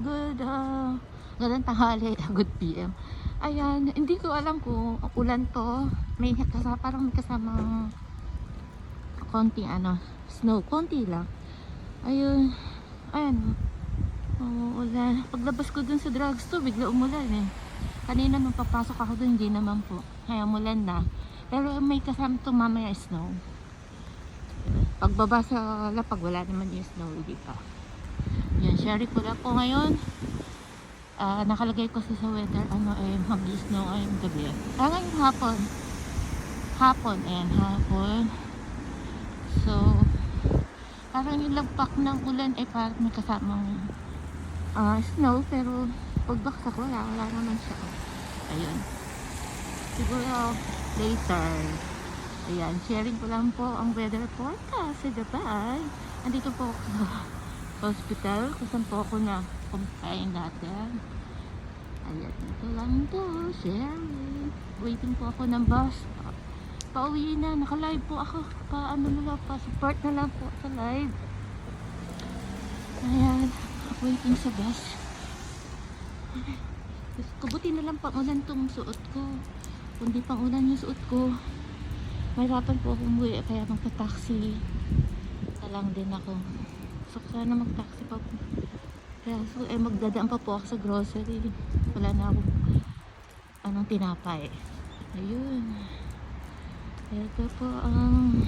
Gandang tanghali, good PM. Ayan, hindi ko alam kung ulan to. May kasama, parang may kasamang konting snow, konti lang. Ayun, ayan, ulan. Paglabas ko dun sa drugstore, bigla umulan eh. Kanina nung papasok ako dun, hindi naman po. Kaya umulan na. Pero may kasama to mamaya snow. Pagbaba sa lapag, wala naman yung snow, hindi pa. Yan, sharing ko lang po ngayon. Nakalagay ko sa weather mag-snow ngayong gabi. Ngayong hapon, hapon. So parang yung lagpak ng ulan ay parang may kasamang snow, pero pagbaksak wala naman siya. Ayun, siguro later. Ayan, sharing ko lang po ang weather forecast sa Dubai. Andito po ako sa hospital kung saan po ako na kumain natin. Ayan, ito lang to, sharing. Waiting po ako ng bus. Pauwi na, naka-live po ako. Support na lang po sa live. Ayan, waiting sa bus. Kabuti na lang pang-ulan tong suot ko. Kung di pang-ulan yung suot ko, mahirapan po akong umuwi, kaya magta-taxi na lang din ako. So, sana mag-taxi pa po. Kaya magdadaan pa po ako sa grocery. Wala na ako tinapay. Ayun. Ito po ang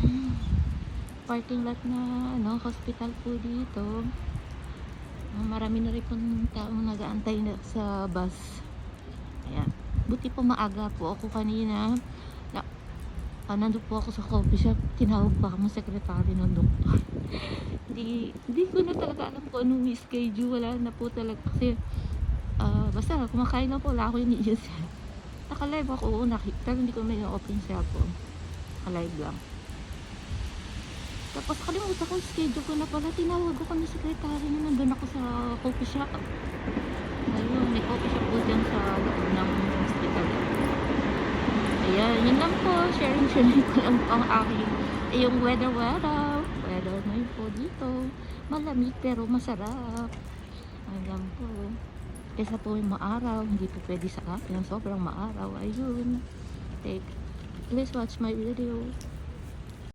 parking lot na hospital po dito. Marami na rin po taong nag-aantay sa bus. Ayan. Buti po maaga po ako kanina. Nandun po ako sa coffee shop. Tinawag pa ako ng sekretary ng doktor. Hindi ko na talaga alam kung anong schedule. Wala na po talaga kasi basta kumakain lang po, wala ako iniisip. Naka-live ako, pero hindi ko may open cellphone. Naka-live lang. Tapos kalimutan ko yung schedule ko na pala. Tinawag ako ng sekretary na nandun ako sa coffee shop. Ayun, may coffee shop po dyan sa loob ng hospital. Ayan, yun lang po. Sharing ko lang po ang aking yung weather na yun po dito. Malamig pero masarap. Ayan po. Kesa po yung maaraw, hindi po pwede sa akin. Sobrang maaraw. Ayun. Please watch my video.